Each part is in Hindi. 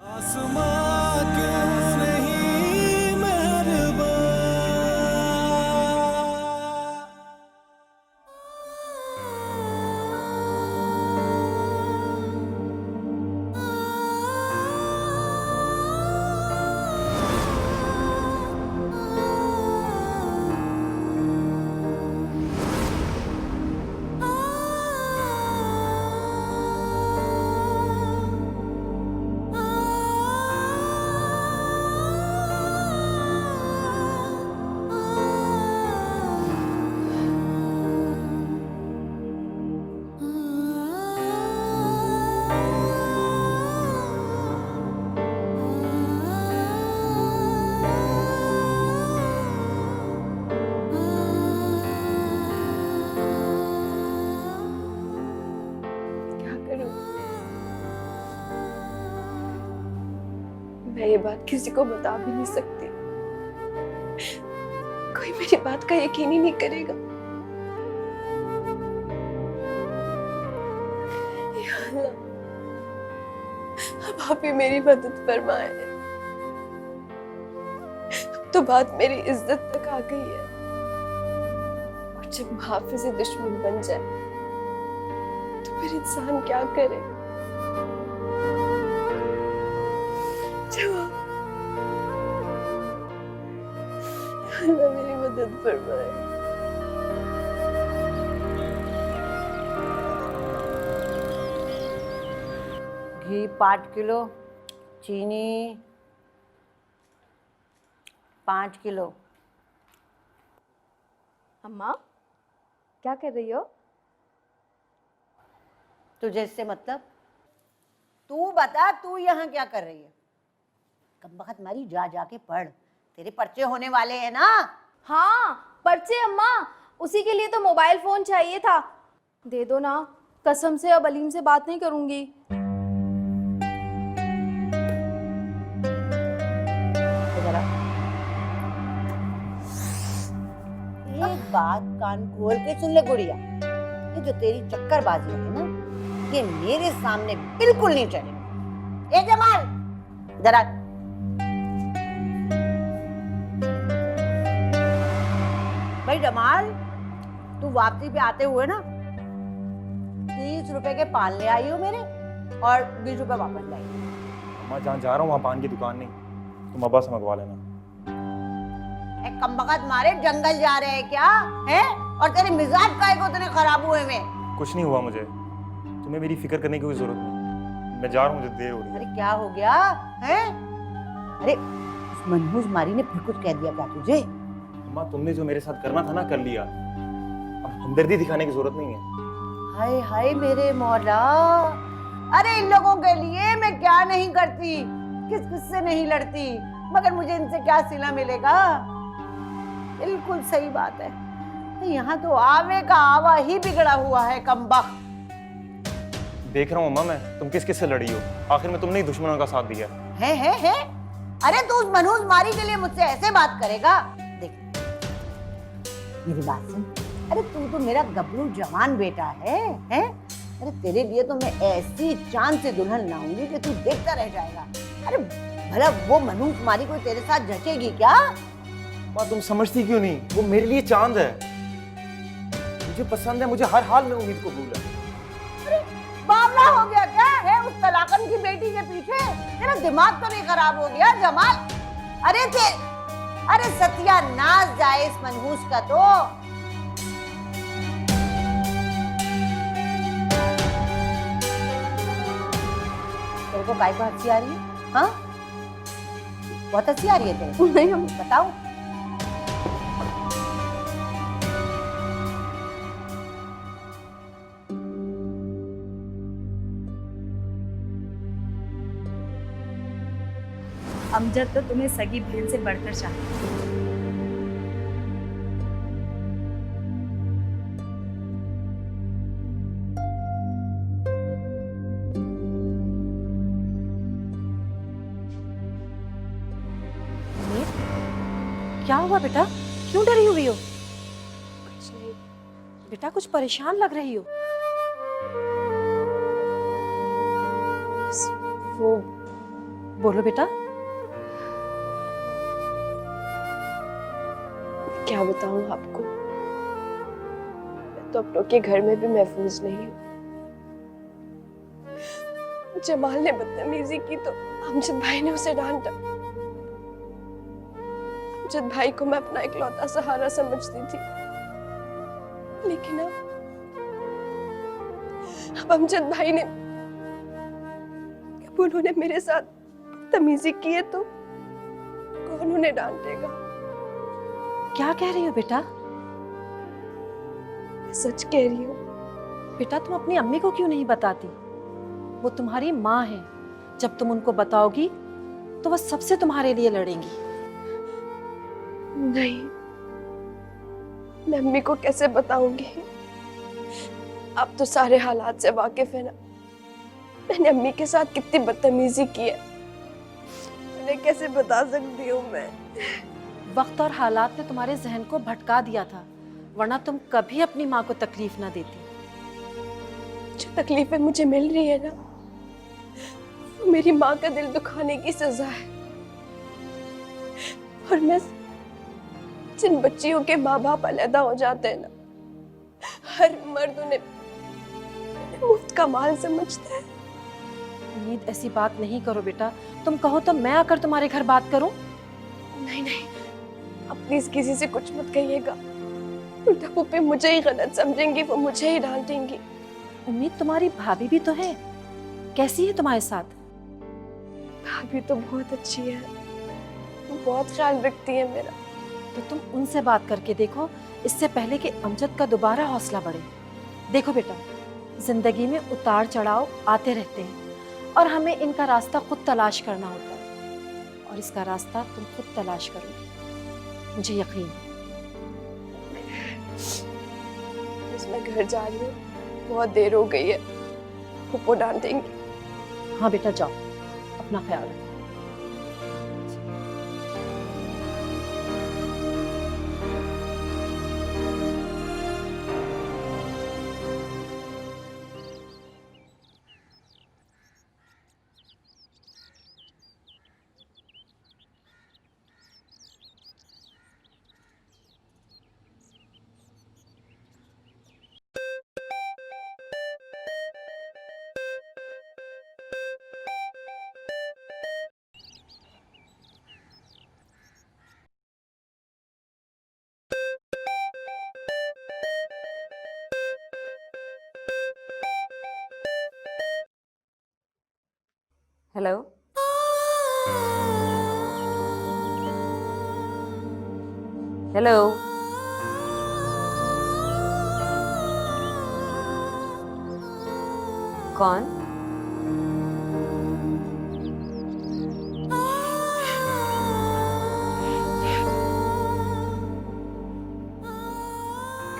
आसमां क्यों नहीं मेहरबान। मैं ये बात किसी को बता भी नहीं सकती। कोई मेरी बात का यकीन ही नहीं करेगा। या अल्लाह, अब आप ही मेरी मदद फरमाए। अब तो बात मेरी इज्जत तक आ गई है, और जब मुहाफिज दुश्मन बन जाए तो फिर इंसान क्या करे। जवाब अल्लाह मेरी मदद फरमाए। घी 5 किलो, चीनी 5 किलो। अम्मा क्या कर रही हो? तुझे इससे मतलब? तू बता, तू यहाँ क्या कर रही है? कमबख्त मारी, जा जाके पढ़, तेरे पर्चे होने वाले हैं ना। हाँ पर्चे अम्मा, उसी के लिए तो मोबाइल फोन चाहिए था। दे दो ना, कसम से अब अलीम से बात नहीं करूंगी। जरा एक बात कान खोल के सुन ले गुड़िया, ये जो तेरी चक्करबाजी है ना, ये मेरे सामने बिल्कुल नहीं चलेगी। ए जमाल, जरा भाई जमाल, तू वापसी पे आते हुए ना 30 रुपए के पान ले आई हो मेरे, और 20 रुपए वापस लाई। मैं जहाँ जा रहा हूँ वहाँ पान की दुकान नहीं, तुम अब्बा से मंगवा लेना। कमबख्त मारे, जंगल जा रहे हैं क्या है? और तेरे मिजाज काहे को इतने खराब हुए में? कुछ नहीं हुआ मुझे, तुम्हें मेरी फिक्र करने की कोई जरूरत नहीं। मैं जा रहा हूँ, मुझे देर हो रही है। अरे क्या हो गया है? अरे उस मनहूस मारी ने फिर कुछ कह दिया क्या तुझे? अम्मा, तुमने जो मेरे साथ करना था ना कर लिया, अब हमदर्दी दिखाने की जरूरत नहीं है। हाय हाय मेरे मौला, अरे इन लोगों के लिए मैं क्या नहीं करती, किस किस से नहीं लड़ती, मगर मुझे इनसे क्या सिला मिलेगा? बिल्कुल सही बात है, यहाँ तो आवे का आवा ही बिगड़ा हुआ है कमबख्त। देख रहा हूँ अम्मा मैं, तुम किस किस से लड़ी हो, आखिर में तुमने ही दुश्मनों का साथ दिया है। अरे तू उस मनहूस मारी के लिए मुझसे ऐसे बात करेगा? देख मेरी बात सुन, अरे तू तो मेरा गबरू जवान बेटा है? अरे तेरे लिए तो मैं ऐसी चांद से दुल्हन लाऊंगी कि तू देखता रह जाएगा। अरे भला वो मनहूस मारी कोई तेरे साथ जचेगी क्या? अम्मा तुम समझती क्यों नहीं, वो मेरे लिए चांद है, मुझे पसंद है, मुझे हर हाल में उम्मीद कबूल है। अरे बावला हो गया क्या है उस तलाकन की बेटी के पीछे? तेरा दिमाग तो नहीं खराब हो गया जमाल? अरे सत्यानाश जाए इस मनहूस का तो। तेरे को काय को हंसी आ रही है? हाँ बहुत हंसी आ रही है तेरे? नहीं हम बताओ। अमजद तो तुम्हें सगी बहन से बढ़कर चाहता है। क्या हुआ बेटा, क्यों डरी हुई हो? कुछ बेटा कुछ परेशान लग रही हो। वो बोलो बेटा। क्या बताऊं आपको, मैं तो अपनों के घर में भी महफूज नहीं हूँ। जमाल ने बदतमीजी की तो अमजद भाई ने उसे डांटा। अमजद भाई को मैं अपना इकलौता सहारा समझती थी, लेकिन अब अमजद भाई ने, अब उन्होंने मेरे साथ बदतमीजी की है तो कौन उन्हें डांटेगा। क्या कह रही हो बेटा? मैं सच कह रही हूँ। बेटा तुम अपनी अम्मी को क्यों नहीं बताती? वो तुम्हारी माँ है, जब तुम उनको बताओगी तो वो सबसे तुम्हारे लिए लड़ेंगी। नहीं, मैं अम्मी को कैसे बताऊंगी? आप तो सारे हालात से वाकिफ है ना। मैंने अम्मी के साथ कितनी बदतमीजी की है, उन्हें कैसे बता सकती हूँ मैं? वक्त और हालात ने तुम्हारे जहन को भटका दिया था, वरना तुम कभी अपनी माँ को तकलीफ ना देती। जो तकलीफें मुझे मिल रही है ना, वो मेरी माँ का दिल दुखाने की सजा है। और मैं, जिन बच्चियों के माँ बाप अलहदा हो जाते हैं ना, हर मर्द उन्हें मुफ्त का माल समझता है। उम्मीद ऐसी बात नहीं करो बेटा। तुम कहो तो मैं आकर तुम्हारे घर बात करूं? नहीं नहीं, अब प्लीज किसी से कुछ मत कहिएगा, उल्टा वो पे मुझे ही गलत समझेंगी, वो मुझे ही डांटेंगी। उम्मीद तुम्हारी भाभी भी तो है, कैसी है तुम्हारे साथ? भाभी तो बहुत अच्छी है, वो बहुत ख्याल रखती है मेरा। तो तुम उनसे बात करके देखो, इससे पहले कि अमजद का दोबारा हौसला बढ़े। देखो बेटा, जिंदगी में उतार चढ़ाव आते रहते हैं और हमें इनका रास्ता खुद तलाश करना होता है, और इसका रास्ता तुम खुद तलाश करोगी, मुझे यकीन है। बस मैं घर जा रही हूँ, बहुत देर हो गई है, फूफो डांटेंगी। हाँ बेटा जाओ, अपना ख्याल रखो। हेलो, हेलो, कौन?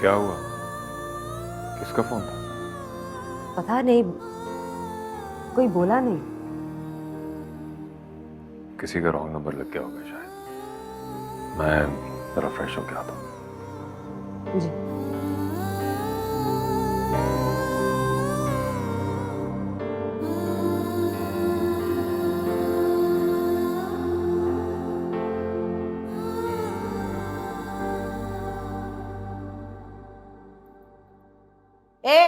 क्या हुआ? किसका फोन था? पता नहीं, कोई बोला नहीं। किसी का रॉन्ग नंबर लग गया होगा शायद। मैं जरा फ्रेश होके आता हूँ। जी। ए,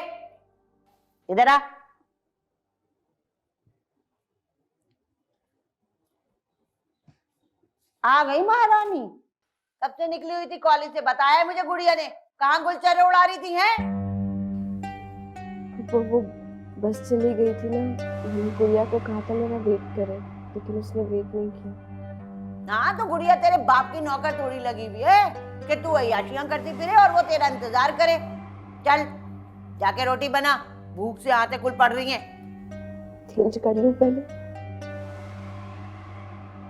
इधर आ गई महारानी। कब से निकली हुई थी कॉलेज से? बताया मुझे गुड़िया ने, कहाँ गुलचरे उड़ा रही थी हैं? वो बस चली गई थी ना, मैंने गुड़िया को कहा था मेरा वेट करे, लेकिन उसने वेट नहीं किया। हाँ तो गुड़िया तेरे बाप की नौकर थोड़ी लगी हुई है कि तू अय्याशियां करती फिरे और वो तेरा इंतजार करे। चल जाके रोटी बना, भूख से आंखें कुल पड़ रही हैं। चेंज कर लूं पहले?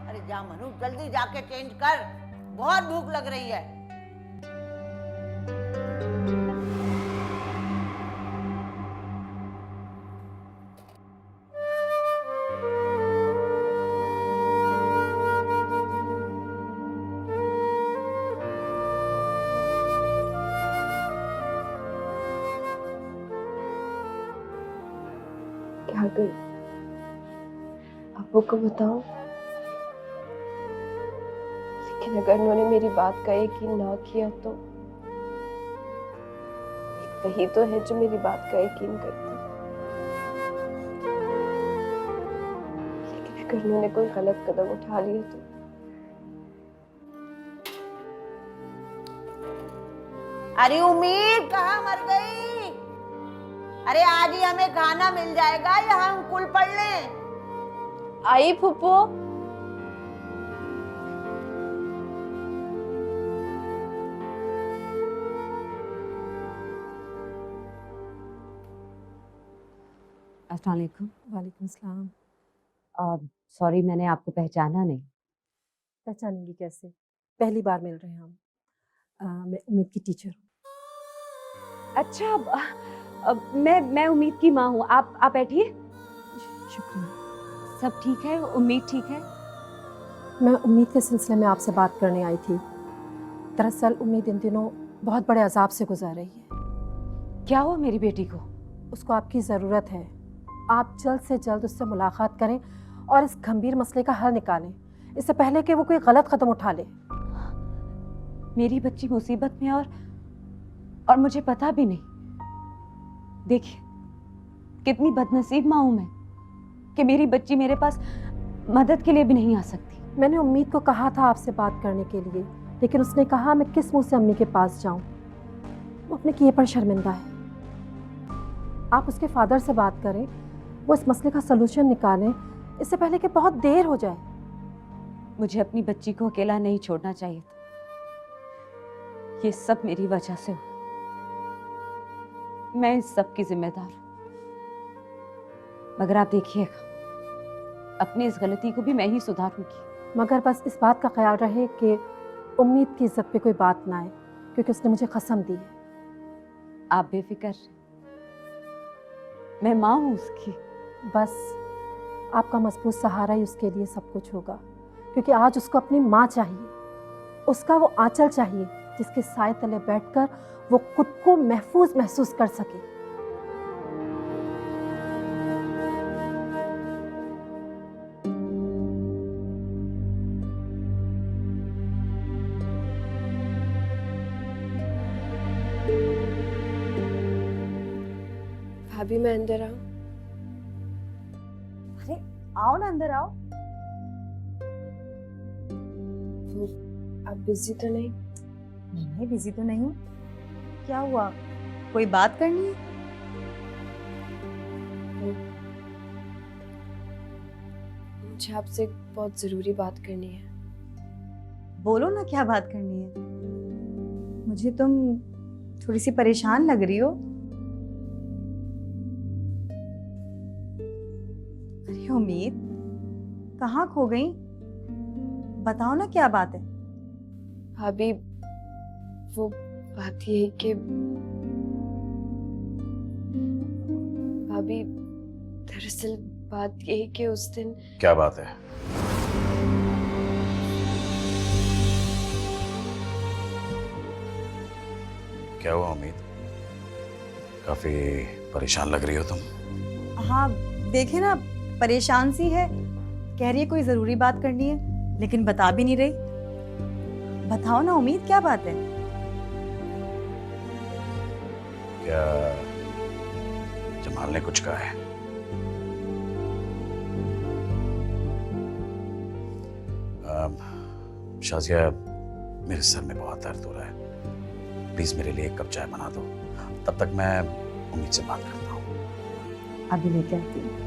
अरे जा मनु, जल्दी जाके चेंज कर, बहुत भूख लग रही है। गई। अब्बू को बताऊं? लेकिन अगर उन्होंने मेरी बात का यकीन ना किया तो एक वही तो है जो मेरी बात का यकीन करती। लेकिन अगर उन्होंने कोई गलत कदम उठा लिया तो अरे उम्मीद कहाँ मर गई? अरे आज ही हमें खाना मिल जाएगा या हम कुल पढ़ लें? आई फूफो। अस्सलाम वालेकुम। वालेकुम सलाम। सॉरी, मैंने आपको पहचाना नहीं। पहचानेंगी कैसे? पहली बार मिल रहे हैं हम। मैं उम्मीद की टीचर हूँ। अच्छा, मैं उम्मीद की माँ हूँ। आप बैठिए। शुक्रिया। सब ठीक है? उम्मीद ठीक है? मैं उम्मीद के सिलसिले में आपसे बात करने आई थी। दरअसल उम्मीद इन दिनों बहुत बड़े अजाब से गुजर रही है। क्या हुआ मेरी बेटी को? उसको आपकी ज़रूरत है। आप जल्द से जल्द उससे मुलाकात करें और इस गंभीर मसले का हल निकालें, इससे पहले कि वो कोई गलत कदम उठा ले। मेरी बच्ची मुसीबत में और मुझे पता भी नहीं। देखिए, कितनी बदनसीब माँ हूं मैं कि मेरी बच्ची मेरे पास मदद के लिए भी नहीं आ सकती। मैंने उम्मीद को कहा था आपसे बात करने के लिए, लेकिन उसने कहा मैं किस मुंह से अम्मी के पास जाऊं। वो अपने किए पर शर्मिंदा है। आप उसके फादर से बात करें, वो इस मसले का सलूशन निकालें, इससे पहले कि बहुत देर हो जाए। मुझे अपनी बच्ची को अकेला नहीं छोड़ना चाहिए था। ये सब मेरी वजह से हुआ। मैं इस सब की जिम्मेदार हूं। मगर आप देखिएगा, अपनी इस गलती को भी मैं ही सुधारूंगी। मगर बस इस बात का ख्याल रहे कि उम्मीद की इज्जत पे कोई बात ना आए, क्योंकि उसने मुझे कसम दी है। आप बेफिक्र, मैं माँ हूं उसकी। बस आपका मजबूत सहारा ही उसके लिए सब कुछ होगा, क्योंकि आज उसको अपनी माँ चाहिए। उसका वो आंचल चाहिए जिसके साए तले बैठकर वो खुद को महफूज महसूस कर सके। भाभी मैं अंदर आऊं? अरे आओ ना, अंदर आओ। आप बिजी तो नहीं? नहीं, बिजी तो नहीं हूँ। क्या हुआ, कोई बात करनी है? मुझे आपसे एक बहुत जरूरी बात करनी है। बोलो ना, क्या बात करनी है? मुझे तुम थोड़ी सी परेशान लग रही हो। अरे उम्मीद, कहाँ खो गई? बताओ ना, क्या बात है? भाभी वो बात ये है कि भाभी दरअसल बात ये है कि उस दिन क्या बात है? क्या हुआ उम्मीद? काफी परेशान लग रही हो तुम। हाँ, देखे ना, परेशान सी है। कह रही है कोई जरूरी बात करनी है, लेकिन बता भी नहीं रही। बताओ ना उम्मीद, क्या बात है? क्या जमाल ने कुछ कहा है? शाजिया, मेरे सर में बहुत दर्द हो रहा है। प्लीज मेरे लिए एक कप चाय बना दो, तब तक मैं उम्मीद से बात करता हूँ। अभी लेके आती हूँ।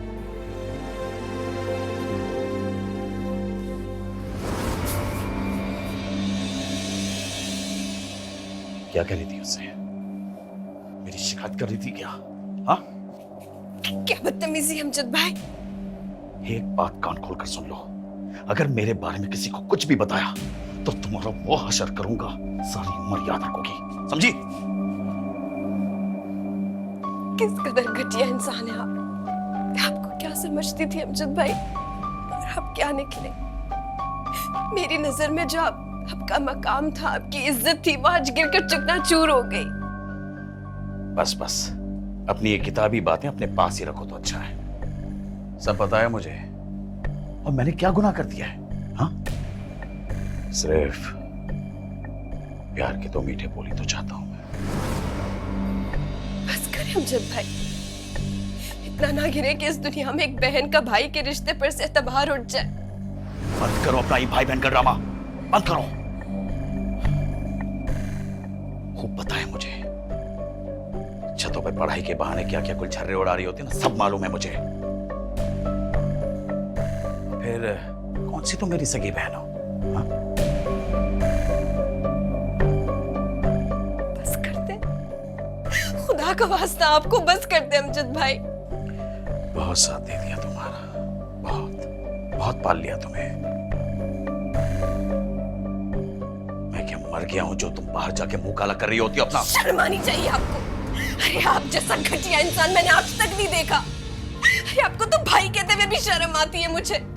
क्या कह रही थी उससे? मेरी शिकायत कर रही थी क्या? हाँ? क्या बदतमीजी अमजद भाई। एक बात कान खोल कर सुन लो, अगर मेरे बारे में किसी को कुछ भी बताया तो तुम्हारा वो हशर करूंगा, सारी उम्र याद रखोगी, समझी? किस कदर घटिया इंसान है आप। आपको क्या समझती थी अमजद भाई, और आप क्या निकले। मेरी नजर में जो आपका मकाम था, आपकी इज्जत थी, वो आज गिरकर चकनाचूर हो गई। बस बस, अपनी ये किताबी बातें अपने पास ही रखो तो अच्छा है। सब पता है मुझे। और मैंने क्या गुनाह कर दिया है? हाँ, सिर्फ प्यार के दो मीठे बोली तो चाहता हूं मैं। बस करें अमजद भाई, इतना ना गिरे कि इस दुनिया में एक बहन का भाई के रिश्ते पर से तबार उठ जाए। बंद करो अपना ये भाई बहन का ड्रामा, बंद करो। खूब पता है मुझे, छतों पे पढ़ाई के बहाने क्या क्या कुछ छर्रे उड़ा रही होती है ना, सब मालूम है मुझे। फिर कौन सी तो मेरी सगी बहन हो? हाँ? बस करते, खुदा का वास्ता आपको बस करते अमजद भाई। बहुत साथ दे दिया तुम्हारा, बहुत बहुत पाल लिया तुम्हें। मैं क्या मर गया हूं जो तुम बाहर जाके मुंह काला कर रही होती हो अपना? शर्म आनी चाहिए आपको। अरे आप जैसा घटिया इंसान मैंने आज तक नहीं देखा। अरे आपको तो भाई कहते हुए भी शर्म आती है मुझे।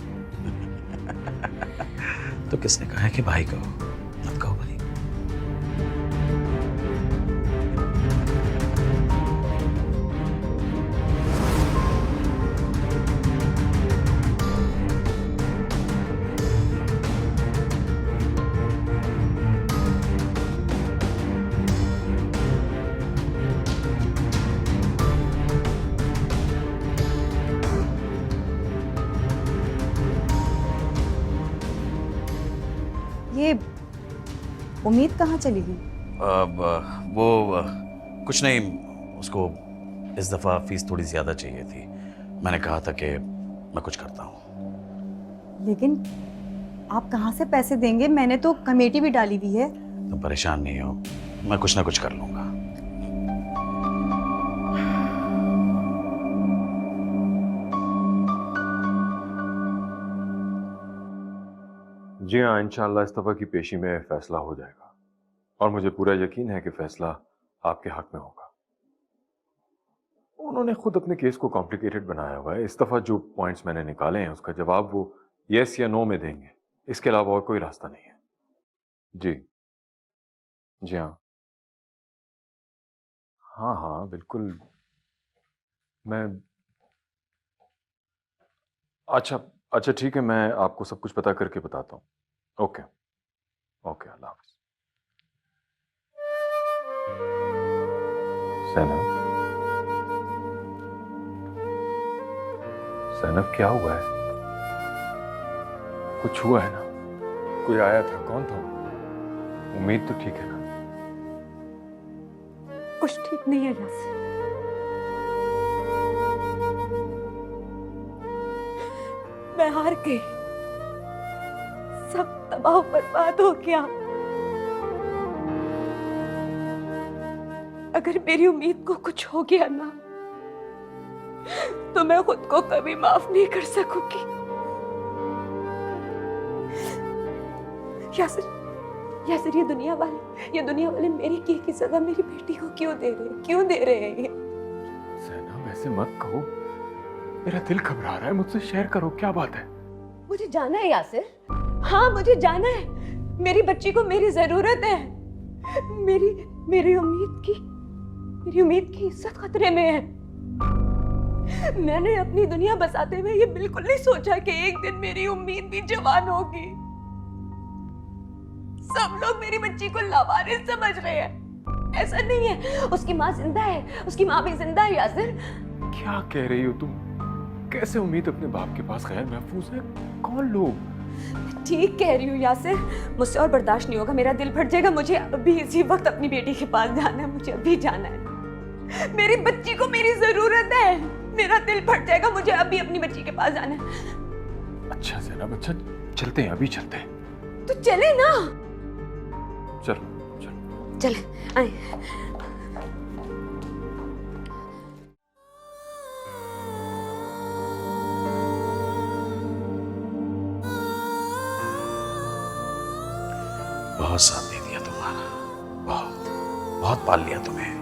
तो किसने कहा है कि भाई कहो? मत कहो भाई। ये उम्मीद कहाँ चली गई? वो कुछ नहीं, उसको इस दफा फीस थोड़ी ज्यादा चाहिए थी। मैंने कहा था कि मैं कुछ करता हूँ। लेकिन आप कहाँ से पैसे देंगे? मैंने तो कमेटी भी डाली हुई है। तुम परेशान नहीं हो, मैं कुछ ना कुछ कर लूंगा। जी हाँ, इंशाअल्लाह इस दफ़ा की पेशी में फैसला हो जाएगा और मुझे पूरा यकीन है कि फैसला आपके हक में होगा। उन्होंने खुद अपने केस को कॉम्प्लिकेटेड बनाया हुआ है। इस दफ़ा जो पॉइंट्स मैंने निकाले हैं उसका जवाब वो यस या नो में देंगे, इसके अलावा और कोई रास्ता नहीं है। जी जी हाँ हाँ हाँ बिल्कुल। मैं अच्छा ठीक है, मैं आपको सब कुछ पता करके बताता हूँ। ओके ओके, अल्लाह हाफ़िज़। सैनब क्या हुआ है? कुछ हुआ है ना? कोई आया था? कौन था? उम्मीद तो ठीक है ना? कुछ ठीक नहीं है यासिर। मैं हार गई, सब तबाह बर्बाद हो गया। अगर मेरी उम्मीद को कुछ हो गया ना, तो मैं खुद को कभी माफ नहीं कर सकूंगी। यासिर, यासिर, ये दुनिया वाले मेरी की सजा मेरी बेटी को क्यों दे रहे हैं? क्यों दे रहे हैं ये? सैनब ऐसे मत कहो, मेरा दिल घबरा रहा है। मुझसे शेयर करो, क्या बात है? मुझे जाना है यासिर, हाँ मुझे जाना है। मेरी बच्ची को मेरी जरूरत है। मेरी उम्मीद की इज्जत खतरे में है। मैंने अपनी दुनिया बसाते हुए ये बिल्कुल नहीं सोचा कि एक दिन मेरी उम्मीद भी जवान होगी। सब लोग मेरी बच्ची को लावारिस समझ रहे हैं। ऐसा नहीं है, उसकी माँ जिंदा है, उसकी माँ भी जिंदा है। यासिर, क्या कह रही हो तुम? कैसे उम्मीद अपने बाप के पास गैर महफूज है? कौन लोग? ठीक कह रही हूँ यासिर, मुझसे और बर्दाश्त नहीं होगा, मेरा दिल फट जाएगा। मुझे अभी इसी वक्त अपनी बेटी के पास जाना है, मुझे अभी जाना है। मेरी बच्ची को मेरी जरूरत है, मेरा दिल फट जाएगा, मुझे अभी अपनी बच्ची के पास जाना है। अच्छा जनाब, अच्छा चलते हैं, अभी चलते हैं। तो चले ना। चलो चलो चले आए। बहुत साथ दे दिया तुम्हारा, बहुत बहुत पाल लिया तुम्हें।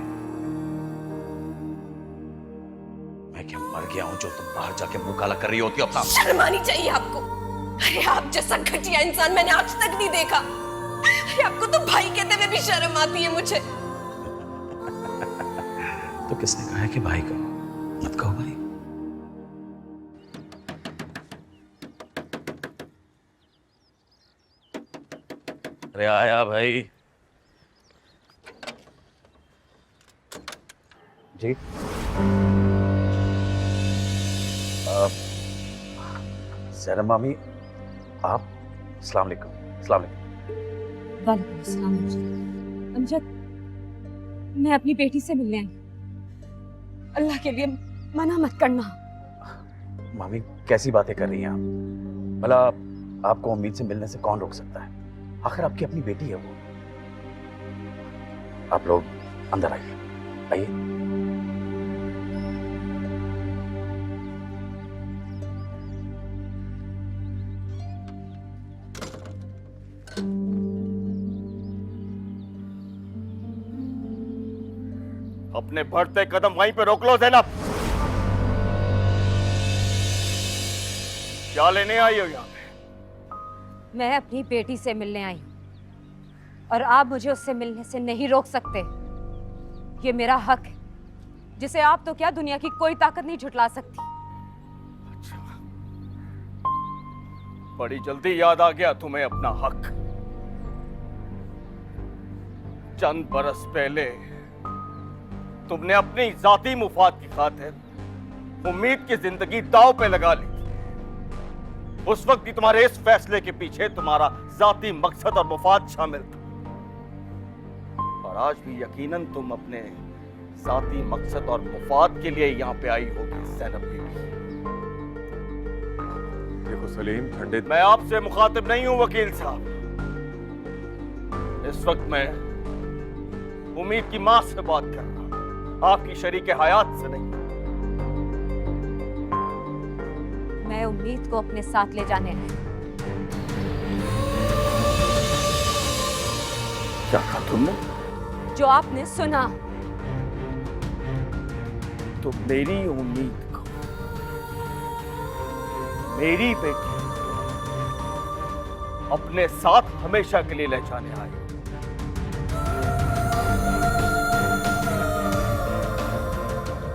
मैं क्या मर गया हूं जो तुम बाहर जाके मुंह काला कर रही होती हो अपना? शर्म आनी चाहिए आपको। अरे आप जैसा घटिया इंसान मैंने आज तक नहीं देखा। अरे आपको तो भाई कहते हुए भी शर्म आती है मुझे। तो किसने कहा है कि भाई कहो? मत कहो भाई। अरे आया भाई। जी ज़ैनब मामी, आप? अस्सलाम वालेकुम। अस्सलाम वालेकुम। वालेकुम अस्सलाम। अमजद, मैं अपनी बेटी से मिलने आई। अल्लाह के लिए मना मत करना। मामी कैसी बातें कर रही हैं आप? भला आपको उम्मीद से मिलने से कौन रोक सकता है? आखिर आपकी अपनी बेटी है वो। आप लोग अंदर आइए, आइए। अपने बढ़ते कदम वहीं पे रोक लो ज़ैनब। क्या लेने आई हो यहाँ पे? मैं अपनी बेटी से मिलने आई हूँ और आप मुझे उससे मिलने से नहीं रोक सकते। ये मेरा हक है, जिसे आप तो क्या दुनिया की कोई ताकत नहीं झुठला सकती। अच्छा, बड़ी जल्दी याद आ गया तुम्हें अपना हक। चंद बरस पहले तुमने अपनी जाती मुफाद की खातिर उम्मीद की जिंदगी दांव पे लगा ली थी। उस वक्त भी तुम्हारे इस फैसले के पीछे तुम्हारा जाती मकसद और मुफाद शामिल था, और आज भी यकीनन तुम अपने जाती मकसद और मुफाद के लिए यहाँ पे आई होगी ज़ैनब बीवी। देखो सलीम, ठंडे मैं आपसे मुखातिब नहीं हूं वकील साहब। इस वक्त मैं उम्मीद की मां से बात कर रहा हूं, आपकी शरीके हयात से नहीं। मैं उम्मीद को अपने साथ ले जाने आई। क्या कहा तुमने? जो आपने सुना। तो मेरी उम्मीद को, मेरी बेटी अपने साथ हमेशा के लिए ले जाने आई।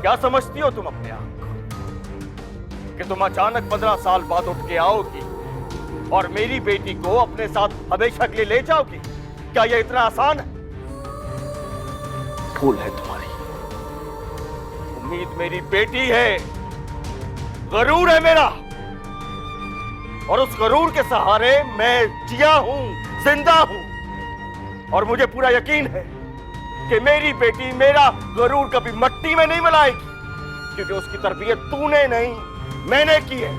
क्या समझती हो तुम अपने आप को कि तुम अचानक 15 साल बाद उठ के आओगी और मेरी बेटी को अपने साथ हमेशा के लिए ले जाओगी? क्या यह इतना आसान है? भूल है तुम्हारी। उम्मीद मेरी बेटी है, गरूर है मेरा, और उस गरूर के सहारे मैं जिया हूं, जिंदा हूं, और मुझे पूरा यकीन है कि मेरी बेटी मेरा गरूर कभी मट्टी में नहीं मिलाएगी, क्योंकि उसकी तरबियत तूने नहीं मैंने की है।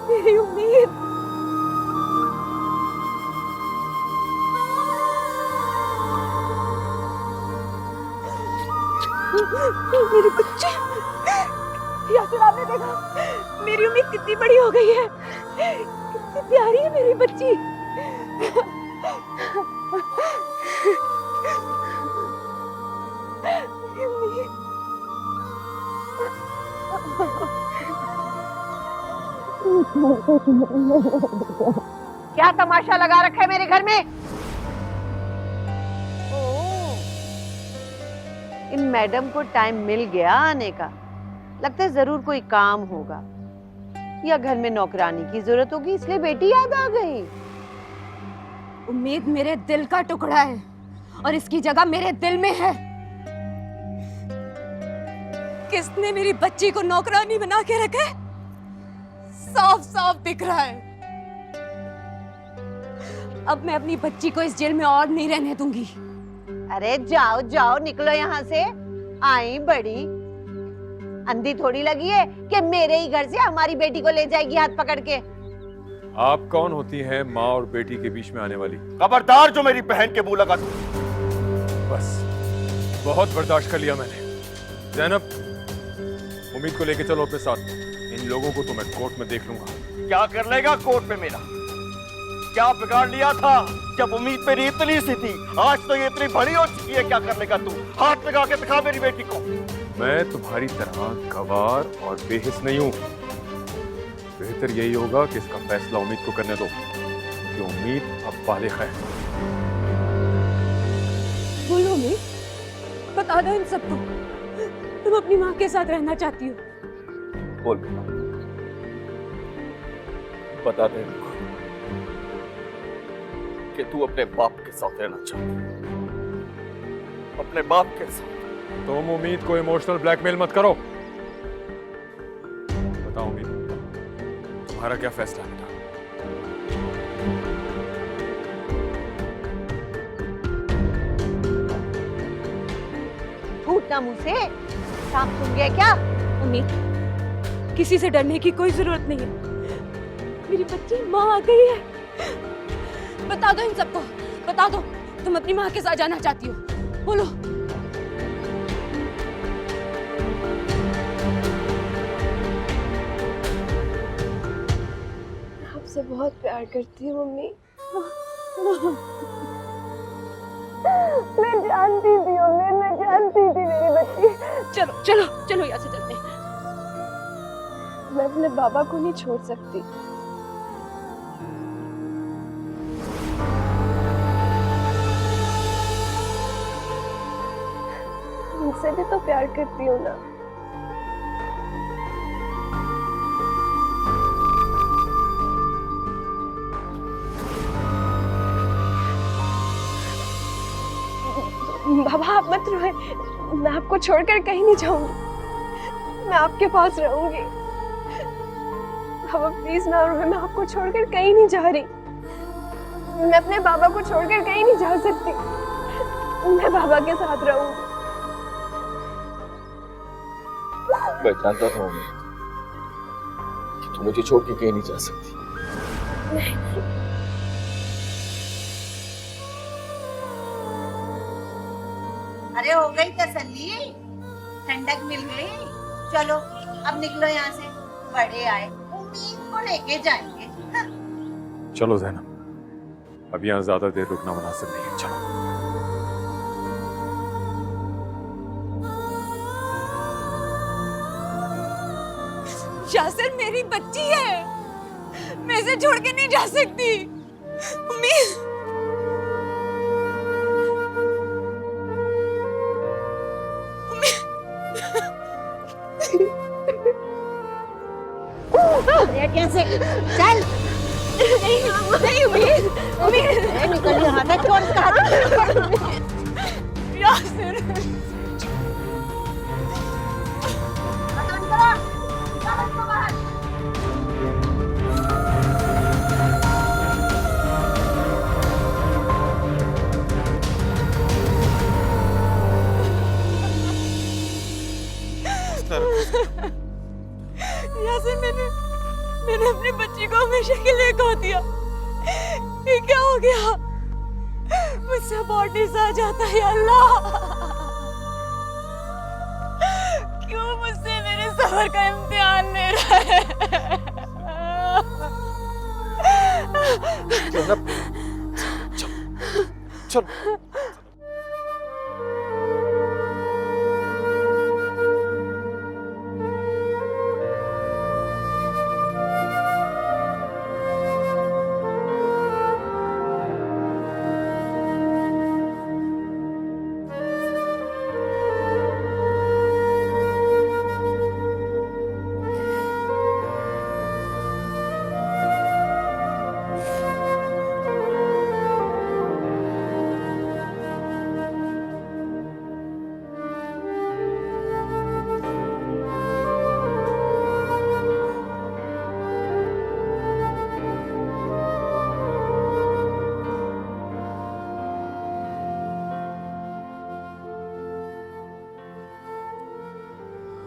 मेरी उम्मीद। मेरी बच्ची, यासिर आपने देखा मेरी उम्मीद कितनी बड़ी हो गई है, कितनी प्यारी है मेरी बच्ची। मेरी उम्मीद। क्या तमाशा लगा रखा है मेरे घर में? इन मैडम को टाइम मिल गया आने का। लगता है जरूर कोई काम होगा या घर में नौकरानी की जरूरत होगी, इसलिए बेटी याद आ गई। उम्मीद मेरे दिल का टुकड़ा है और इसकी जगह मेरे दिल में है। किसने मेरी बच्ची को नौकरानी बना के रखा है? साफ साफ दिख रहा है। अब मैं अपनी बच्ची को इस जेल में और नहीं रहने दूंगी। अरे जाओ जाओ, निकलो यहाँ से। आई बड़ी अंधी थोड़ी लगी है कि मेरे ही घर से हमारी बेटी को ले जाएगी हाथ पकड़ के। आप कौन होती हैं माँ और बेटी के बीच में आने वाली? खबरदार जो मेरी बहन के मुंह लगा तू। बस बहुत बर्दाश्त कर लिया मैंने। ज़ैनब, उम्मीद को लेके चलो अपने साथ। इन लोगों को तो मैं कोर्ट में देख लूंगा। क्या कर लेगा कोर्ट में मेरा? क्या बिगाड़ लिया था जब उम्मीद मेरी इतनी सी थी? आज तो ये इतनी बड़ी हो चुकी है, क्या कर लेगा तू? हाथ लगा के दिखा मेरी बेटी को। मैं तुम्हारी तरह गवार और बेहिस नहीं हूं। बेहतर यही होगा कि इसका फैसला उम्मीद को करने दो, क्योंकि उम्मीद अब बालिग है। बोलो उम्मीद, बता दो इन सबको, तुम अपनी माँ के साथ रहना चाहती हो? बोल बता दे इनको कि तू अपने बाप के साथ रहना चाहती, अपने बाप के साथ। तुम उम्मीद को इमोशनल ब्लैकमेल मत करो। बताओ उम्मीद, तुम्हारा क्या फैसला है? फूटना मुंह से, सांप सुन गया क्या? उम्मीद, किसी से डरने की कोई जरूरत नहीं है। मेरी बच्ची माँ आ गई है। बता दो इन सबको, बता दो तुम अपनी माँ के साथ जाना चाहती हो। बोलो। आपसे बहुत प्यार करती हूँ मम्मी। मैं जानती थी मम्मी, मैं जानती थी मेरी बच्ची। चलो चलो चलो, यहाँ से चलते हैं। मैं अपने बाबा को नहीं छोड़ सकती। उनसे भी तो प्यार करती हूँ ना। बाबा आप मत रोए, मैं आपको छोड़कर कहीं नहीं जाऊंगी, मैं आपके पास रहूंगी। बाबा प्लीज ना रोए, मैं आपको छोड़कर कहीं नहीं जा रही। मैं अपने बाबा को छोड़कर कहीं नहीं जा सकती, मैं बाबा के साथ रहूंगी। मैं जानता था कि तू मुझे छोड़ के कहीं नहीं जा सकती। अरे हो गई तसल्ली, ठंडक मिल गई। चलो अब निकलो यहाँ से, बड़े आए, उम्मीद को लेके जाएंगे। चलो ज़ैनब, अब यहाँ ज्यादा देर रुकना मुनासिब नहीं है। चलो। यासिर मेरी बच्ची है, मैं इसे छोड़ के नहीं जा सकती। उम्मीद, कैसे? चल नहीं उम्मीद, उम्मीद निकल यहाँ से, छोड़ यासिर। यासिर मैंने अपनी बच्ची को हमेशा के लिए खो दिया। ये क्या हो गया? मुझसे बॉडी सा जाता है अल्लाह। क्यों मुझसे मेरे सबर का इम्तिहान ले रहा है? चलो।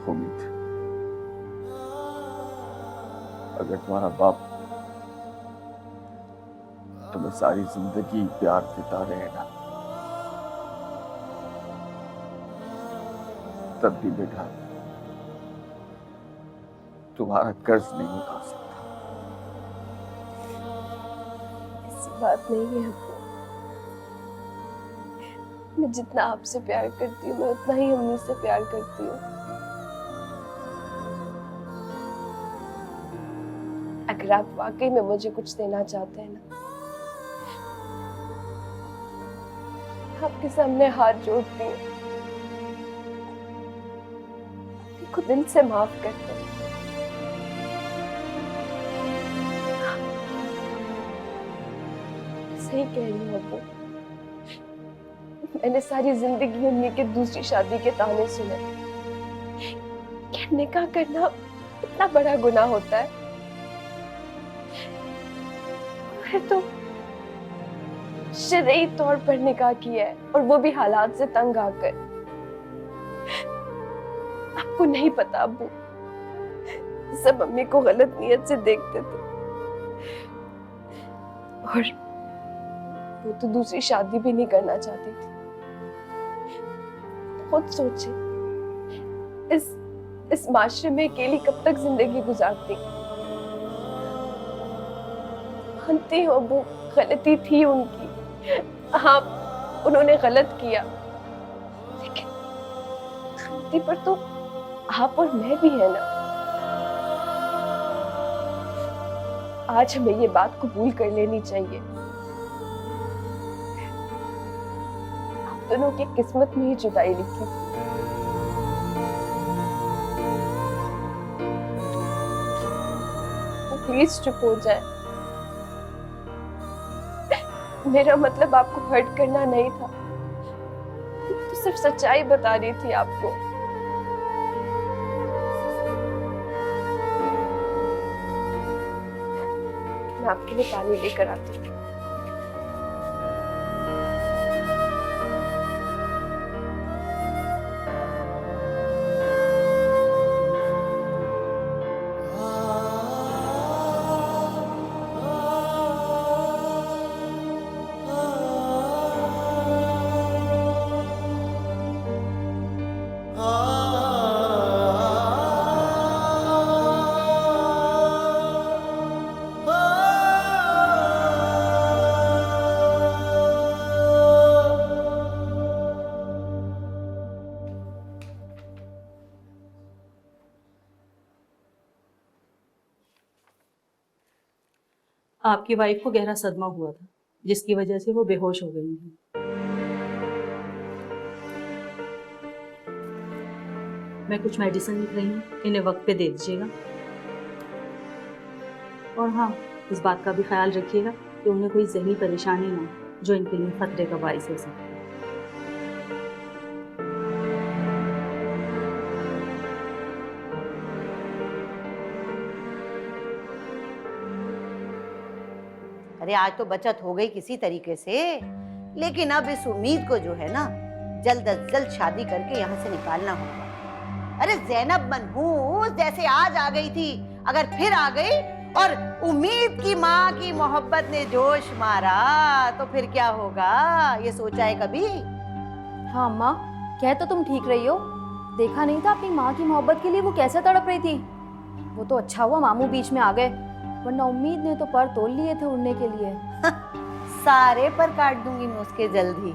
उम्मीद, अगर तुम्हारा बाप तुम्हें सारी जिंदगी प्यार देता रहेगा तब भी बेटा तुम्हारा कर्ज नहीं उतार सकता। ऐसी बात नहीं है अब्बू। मैं जितना आपसे प्यार करती हूँ मैं उतना ही अम्मी से प्यार करती हूँ। अगर आप वाकई में मुझे कुछ देना चाहते हैं ना, आपके सामने हाथ जोड़ती हूँ, को दिल से माफ कर दो। सही कह रही हूँ अब्बू, मैंने सारी जिंदगी अम्मी के दूसरी शादी के ताने सुने कि निकाह करना इतना बड़ा गुनाह होता है, फिर तो शरई तौर पर निकाह किया है और वो भी हालात से तंग आकर। आपको नहीं पता अब्बू, सब अम्मी को गलत नियत से देखते थे और वो तो दूसरी शादी भी नहीं करना चाहती थी। खुद सोचे इस माशरे में अकेली कब तक जिंदगी गुजारती। मानती हूँ अब्बू, गलती थी उनकी, हाँ उन्होंने गलत किया, लेकिन गलती पर तो आप और मैं भी है ना। आज हमें ये बात कबूल कर लेनी चाहिए, आप दोनों की किस्मत में ही जुदाई लिखी थी। तो प्लीज चुप हो जाए। मेरा मतलब आपको हर्ट करना नहीं था, तो सिर्फ सच्चाई बता रही थी आपको। मैं आपके लिए पानी लेकर आती हूँ। आपकी वाइफ को गहरा सदमा हुआ था, जिसकी वजह से वो बेहोश हो गई हैं। मैं कुछ मेडिसिन लिख रही हूँ, इन्हें वक्त पे दे दीजिएगा। और हाँ, इस बात का भी ख्याल रखिएगा कि उन्हें कोई ज़हनी परेशानी ना हो जो इनके लिए खतरे का बाइस हो सकता है। अरे आज तो बचत हो गई किसी तरीके से, लेकिन अब इस उम्मीद को जो है ना जल्द अज जल्द शादी करके यहाँ से निकालना होगा। अरे जैनब मनहूस जैसे आज आ गई थी, अगर फिर आ गई और उम्मीद की माँ की मोहब्बत ने जोश मारा तो फिर क्या होगा, ये सोचा है कभी? हाँ अम्मा, कह तो तुम ठीक रही हो। देखा नहीं था अपनी माँ की मोहब्बत के लिए वो कैसे तड़प रही थी। वो तो अच्छा हुआ मामू बीच में आ गए, वरना उम्मीद ने तो पर तोल लिए थे उड़ने के लिए। सारे पर काट दूंगी मैं उसके जल्द ही,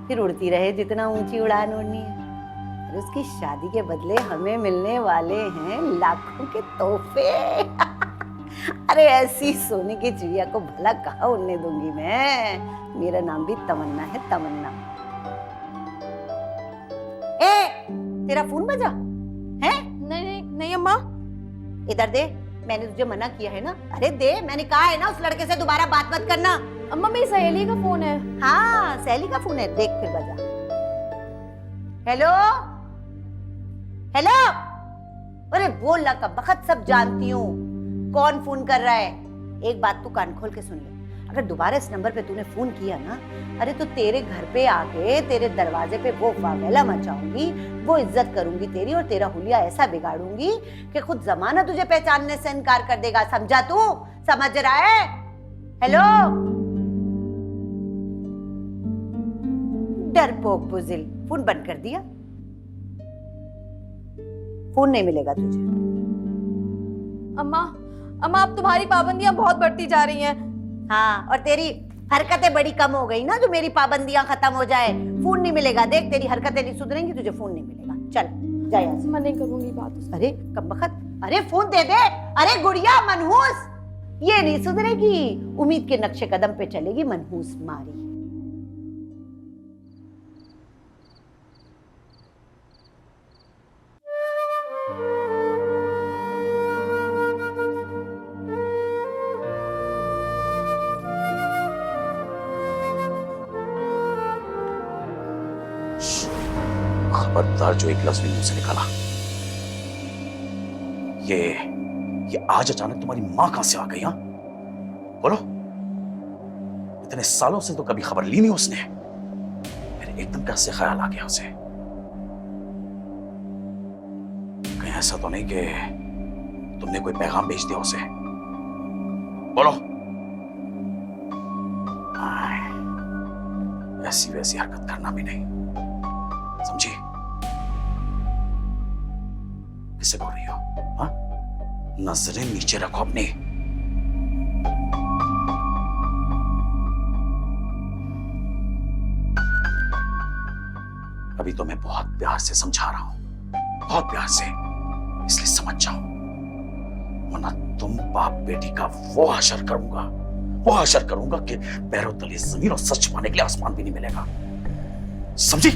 फिर उड़ती रहे जितना ऊंची उड़ान उड़नी है। और उसकी शादी के बदले हमें मिलने वाले हैं लाखों के तोहफे। अरे ऐसी सोने की चिड़िया को भला कहाँ उड़ने दूंगी मैं। मेरा नाम भी तमन्ना है, तमन्ना। ए, तेरा फोन बजा है? नहीं नहीं नहीं अम्मा। इधर दे, मैंने तुझे मना किया है ना। अरे दे, मैंने कहा है ना उस लड़के से दोबारा बात मत करना। अम्मा मेरी सहेली का फोन है। हाँ सहेली का फोन है, देख फिर बजा। Hello hello. अरे बोल ला का बखत सब जानती हूँ कौन फोन कर रहा है। एक बात तू कान खोल के सुन ले, अगर दोबारा इस नंबर पे तूने फोन किया ना, अरे तो तेरे घर पे आके तेरे दरवाजे पे वो वावेला मचाऊंगी, वो इज्जत करूंगी तेरी और तेरा हुलिया ऐसा बिगाड़ूंगी कि खुद जमाना तुझे पहचानने से इनकार कर देगा। समझा तू? समझ रहा है? हेलो डरपोक बुजिल, फोन बंद कर दिया। फोन नहीं मिलेगा तुझे। अम्मा अम्मा अब तुम्हारी पाबंदियां बहुत बढ़ती जा रही हैं। हाँ, और तेरी हरकतें बड़ी कम हो गई ना, जो मेरी पाबंदियां खत्म हो जाए। फोन नहीं मिलेगा, देख तेरी हरकतें नहीं सुधरेंगी, तुझे फोन नहीं मिलेगा। चल जा यहाँ से। मैं नहीं करूंगी बात उससे। अरे कमबख्त, अरे फोन दे दे। अरे गुड़िया मनहूस, ये नहीं सुधरेगी। उम्मीद के नक्शे कदम पे चलेगी मनहूस मारी। खबरदार जो एक लफ्ज भी मुंह से निकाला। ये आज अचानक तुम्हारी मां कहां से आ गई? हाँ बोलो, इतने सालों से तो कभी खबर ली नहीं उसने, फिर एकदम कैसे ख्याल आ गया उसे? कहीं ऐसा तो नहीं कि तुमने कोई पैगाम भेज दिया उसे? बोलो। ऐसी वैसी हरकत करना भी नहीं, समझी? किससे बोल रही हो? हाँ, नजरें नीचे रखो अपनी। अभी तो मैं बहुत प्यार से समझा रहा हूं, बहुत प्यार से, इसलिए समझ जाओ, वरना तुम बाप बेटी का वो हशर करूंगा कि पैरों तले जमीन और सच पाने के लिए आसमान भी नहीं मिलेगा, समझी?